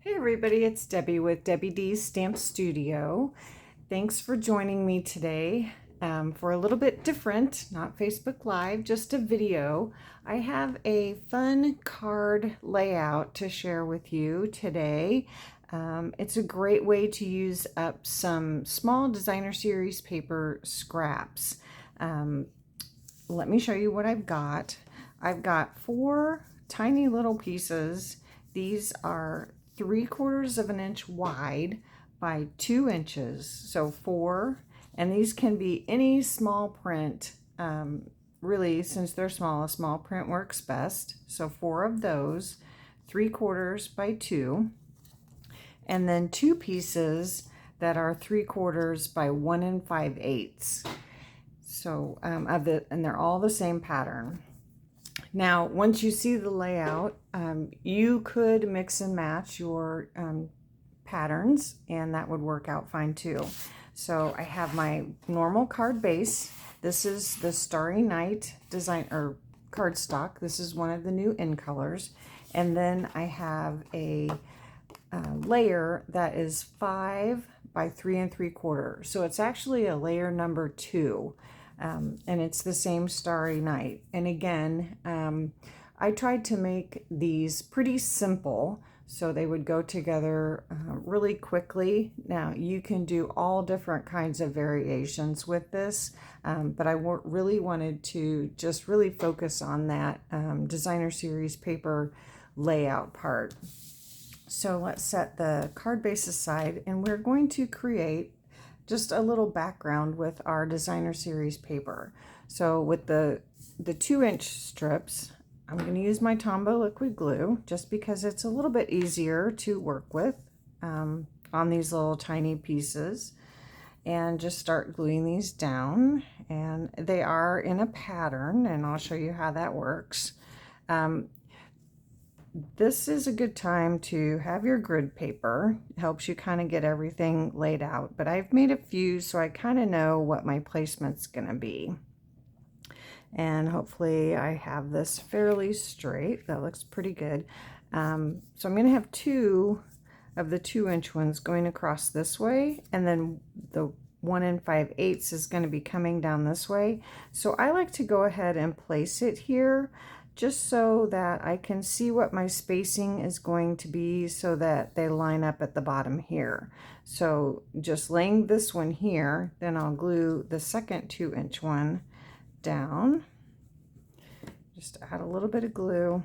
Hey everybody, it's Debbie with Debbie D's Stamp Studio. Thanks for joining me today for a little bit different, not Facebook Live, just a video. I have a fun card layout to share with you today. It's a great way to use up some small designer series paper scraps. Let me show you what I've got. I've got 4 tiny little pieces. These are 3/4 of an inch wide by 2 inches, so 4, and these can be any small print. Really, since they're small, a small print works best. So 4 of those, 3/4 by 2, and then 2 pieces that are 3/4 by 1 5/8. So and they're all the same pattern. Now, once you see the layout, you could mix and match your patterns, and that would work out fine too. So I have my normal card base. This is the Starry Night design or cardstock. This is one of the new in colors. And then I have a layer that is 5 by 3 3/4. So it's actually a layer number 2. And it's the same Starry Night. And again, I tried to make these pretty simple so they would go together really quickly. Now you can do all different kinds of variations with this, but I really wanted to just really focus on that designer series paper layout part. So let's set the card base aside, and we're going to create just a little background with our designer series paper. So with the 2-inch strips, I'm going to use my Tombow liquid glue just because it's a little bit easier to work with on these little tiny pieces, and just start gluing these down. And they are in a pattern, and I'll show you how that works. This is a good time to have your grid paper. It helps you kind of get everything laid out, but I've made a few so I kind of know what my placement's going to be. And hopefully I have this fairly straight. That looks pretty good. So I'm going to have 2 of the 2-inch ones going across this way, and then the 1 5/8 is going to be coming down this way. So I like to go ahead and place it here just so that I can see what my spacing is going to be so that they line up at the bottom here. So just laying this one here, then I'll glue the second 2-inch one down. Just add a little bit of glue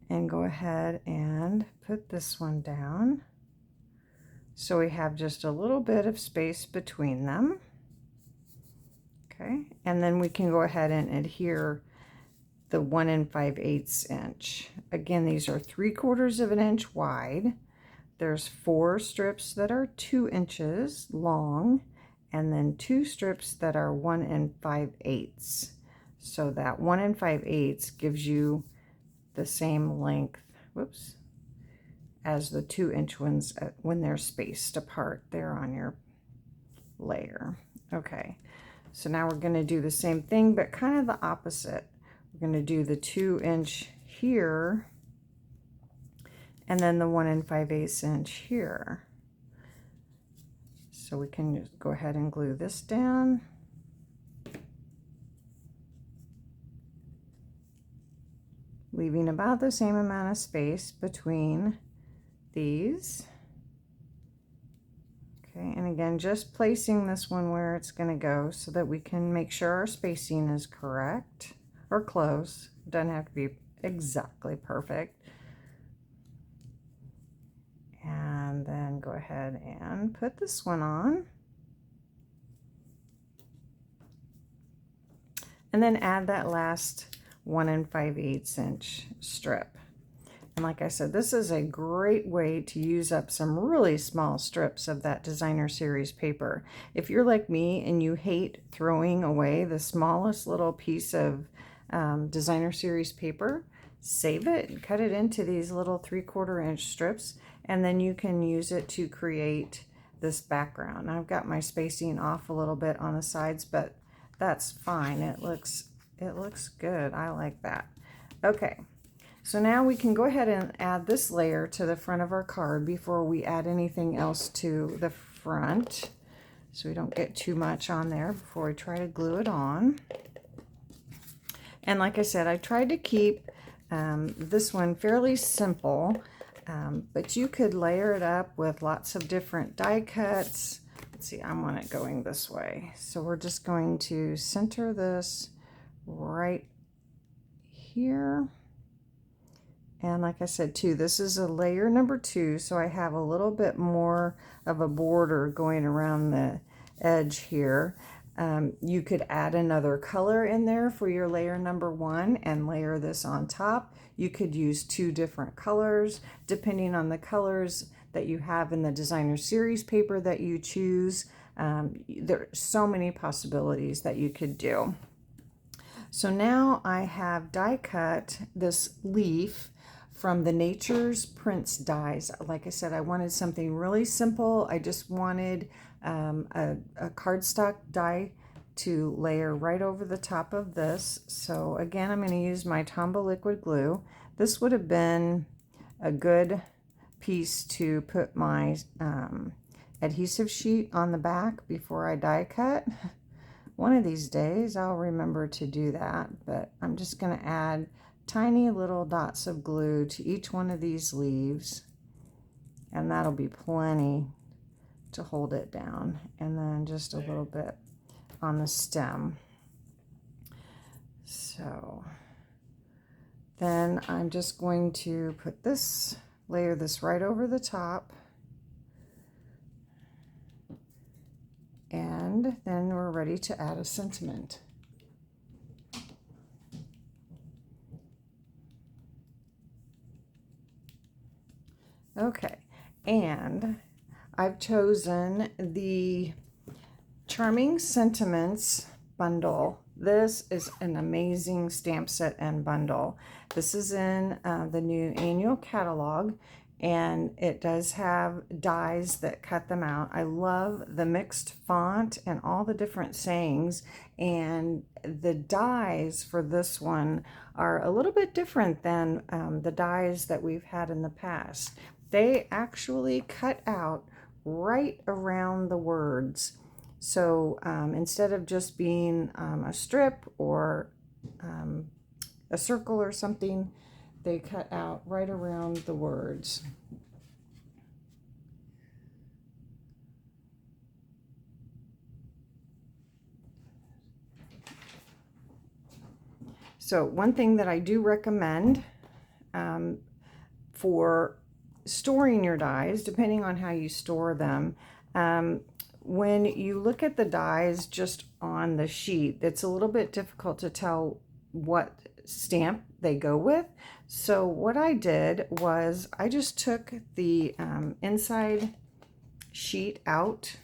and go ahead and put this one down. So we have just a little bit of space between them. Okay, and then we can go ahead and adhere the 1 5/8 inch. Again, these are 3/4 of an inch wide. There's 4 strips that are 2 inches long, and then 2 strips that are 1 5/8. So that 1 5/8 gives you the same length, whoops, as the 2-inch ones when they're spaced apart there on your layer. Okay, so now we're going to do the same thing, but kind of the opposite. We're going to do the 2-inch here, and then the 1 5/8 inch here. So we can just go ahead and glue this down. Leaving about the same amount of space between these. Okay, and again, just placing this one where it's going to go so that we can make sure our spacing is correct or close. It doesn't have to be exactly perfect. And then go ahead and put this one on. And then add that last 1 5/8 inch strip. And like I said, this is a great way to use up some really small strips of that designer series paper. If you're like me and you hate throwing away the smallest little piece of designer series paper, save it and cut it into these little 3/4 inch strips, and then you can use it to create this background. I've got my spacing off a little bit on the sides, but that's fine. It looks good. I like that. Okay, So now we can go ahead and add this layer to the front of our card before we add anything else to the front, so we don't get too much on there before we try to glue it on. And like I said, I tried to keep this one fairly simple, but you could layer it up with lots of different die cuts. Let's see, I want it going this way. So we're just going to center this right here. And like I said too, this is a layer number 2, so I have a little bit more of a border going around the edge here. You could add another color in there for your layer number 1 and layer this on top. You could use 2 different colors depending on the colors that you have in the designer series paper that you choose. There are so many possibilities that you could do. So now I have die cut this leaf from the Nature's Prints dies. Like I said, I wanted something really simple. I just wanted a cardstock die to layer right over the top of this. So again, I'm going to use my Tombow liquid glue. This would have been a good piece to put my adhesive sheet on the back before I die cut. One of these days I'll remember to do that, but I'm just going to add tiny little dots of glue to each one of these leaves, and that'll be plenty to hold it down, and then just a little bit on the stem. So then I'm just going to put this, layer this right over the top, and then we're ready to add a sentiment. Okay, and I've chosen the Charming Sentiments bundle. This is an amazing stamp set and bundle. This is in the new annual catalog, and it does have dies that cut them out. I love the mixed font and all the different sayings, and the dies for this one are a little bit different than the dies that we've had in the past. They actually cut out right around the words. So instead of just being a strip or a circle or something, they cut out right around the words. So one thing that I do recommend for storing your dies, depending on how you store them, when you look at the dies just on the sheet, it's a little bit difficult to tell what stamp they go with. So what I did was I just took the inside sheet out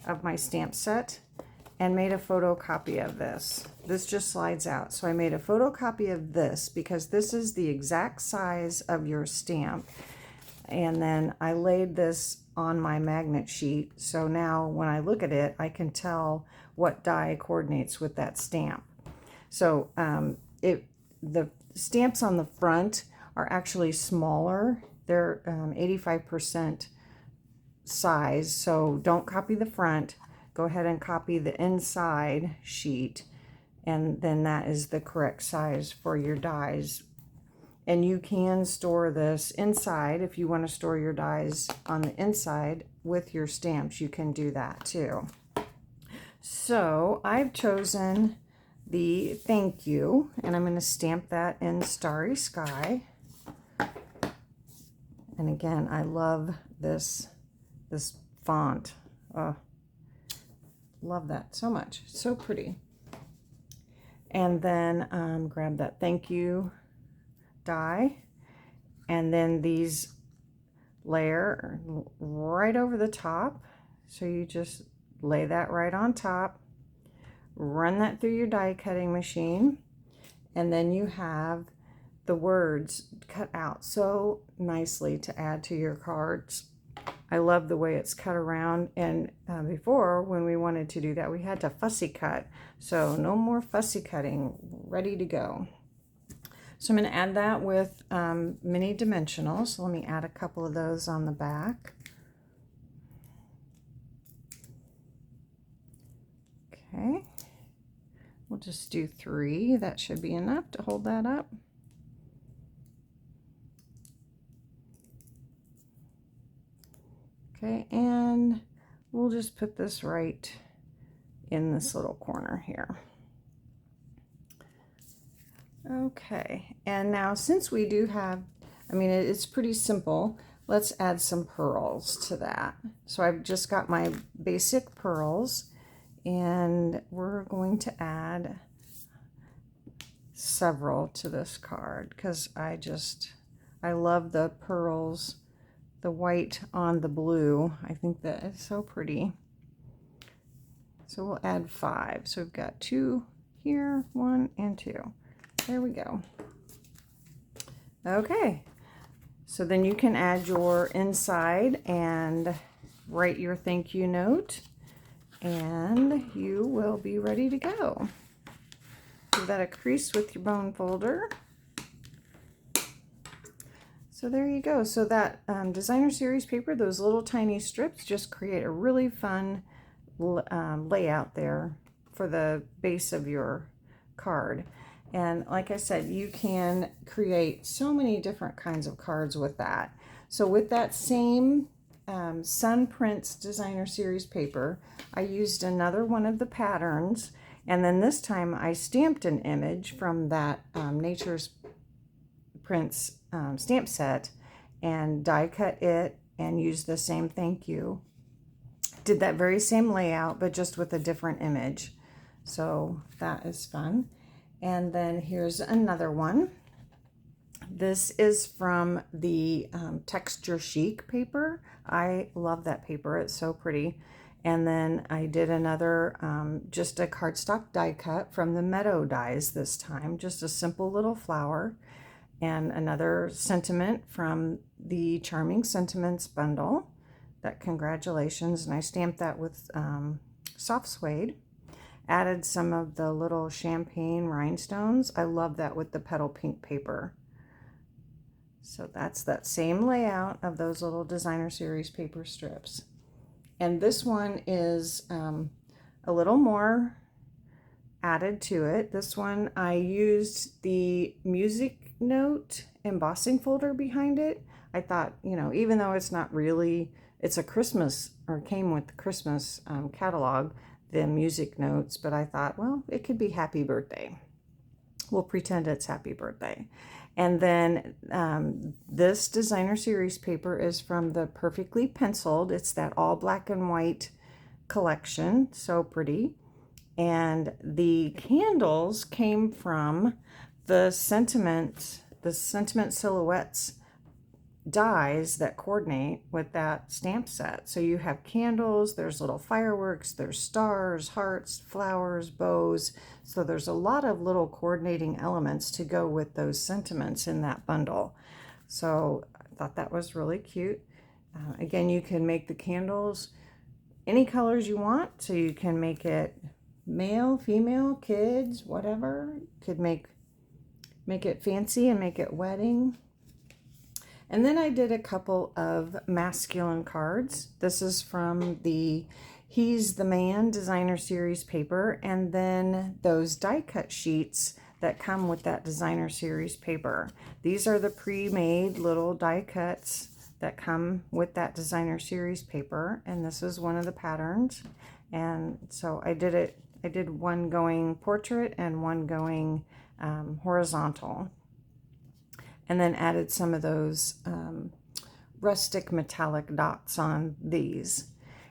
of my stamp set and made a photocopy of this. This just slides out. So I made a photocopy of this because this is the exact size of your stamp. And then I laid this on my magnet sheet. So now when I look at it, I can tell what die coordinates with that stamp. So the stamps on the front are actually smaller. They're 85% size. So don't copy the front. Go ahead and copy the inside sheet. And then that is the correct size for your dies. And you can store this inside. If you want to store your dies on the inside with your stamps, you can do that too. So I've chosen the thank you, and I'm going to stamp that in Starry Sky. And again, I love this font. Oh, love that so much. So pretty. And then grab that thank you die, and then these layer right over the top. So you just lay that right on top, run that through your die cutting machine, and then you have the words cut out so nicely to add to your cards. I love the way it's cut around, and before when we wanted to do that we had to fussy cut, so no more fussy cutting, ready to go. So I'm going to add that with mini dimensionals. So let me add a couple of those on the back. Okay, we'll just do 3. That should be enough to hold that up. Okay, and we'll just put this right in this little corner here. Okay, and now since we do have, I mean, it's pretty simple, let's add some pearls to that. So I've just got my basic pearls, and we're going to add several to this card because I love the pearls, the white on the blue. I think that is so pretty. So we'll add 5. So we've got 2 here, 1 and 2. There we go. Okay, so then you can add your inside and write your thank you note, and you will be ready to go. Give that a crease with your bone folder. So there you go. So that designer series paper, those little tiny strips, just create a really fun layout there for the base of your card. And like I said, you can create so many different kinds of cards with that. So with that same Sun Prints designer series paper, I used another one of the patterns, and then this time I stamped an image from that Nature's Prints stamp set and die cut it and used the same thank you. Did that very same layout, but just with a different image. So that is fun. And then here's another one. This is from the Texture Chic paper. I love that paper. It's so pretty. And then I did another, just a cardstock die cut from the Meadow dies this time. Just a simple little flower. And another sentiment from the Charming Sentiments bundle. That congratulations. And I stamped that with soft suede. Added some of the little champagne rhinestones. I love that with the petal pink paper. So that's that same layout of those little designer series paper strips. And this one is a little more added to it. This one I used the music note embossing folder behind it. I thought, you know, even though it's not really, it's a Christmas, or came with the Christmas catalog, the music notes, but I thought, well, it could be happy birthday. We'll pretend it's happy birthday. And then this designer series paper is from the Perfectly Penciled. It's that all black and white collection, so pretty. And the candles came from the Sentiment Silhouettes dies that coordinate with that stamp set. So you have candles, there's little fireworks, there's stars, hearts, flowers, bows. So there's a lot of little coordinating elements to go with those sentiments in that bundle. So I thought that was really cute. Again, you can make the candles any colors you want. So you can make it male, female, kids, whatever. You could make it fancy and make it wedding. And then I did a couple of masculine cards. This is from the He's the Man designer series paper, and then those die cut sheets that come with that designer series paper. These are the pre-made little die cuts that come with that designer series paper, and this is one of the patterns. And so I did one going portrait and one going horizontal. And then added some of those rustic metallic dots on these.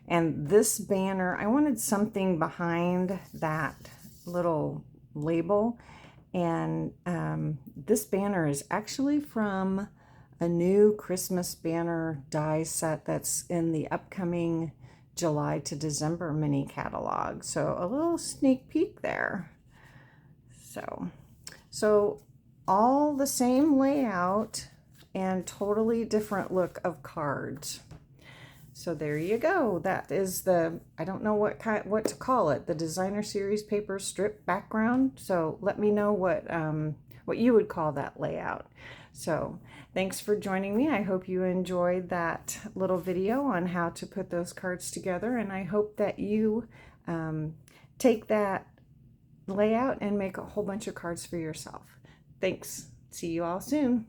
And this banner, I wanted something behind that little label. And this banner is actually from a new Christmas banner die set that's in the upcoming July to December mini catalog. So a little sneak peek there. So all the same layout and totally different look of cards. So there you go. That is the, I don't know what to call it, the designer series paper strip background. So let me know what what you would call that layout. So thanks for joining me. I hope you enjoyed that little video on how to put those cards together, and I hope that you take that layout and make a whole bunch of cards for yourself. Thanks. See you all soon.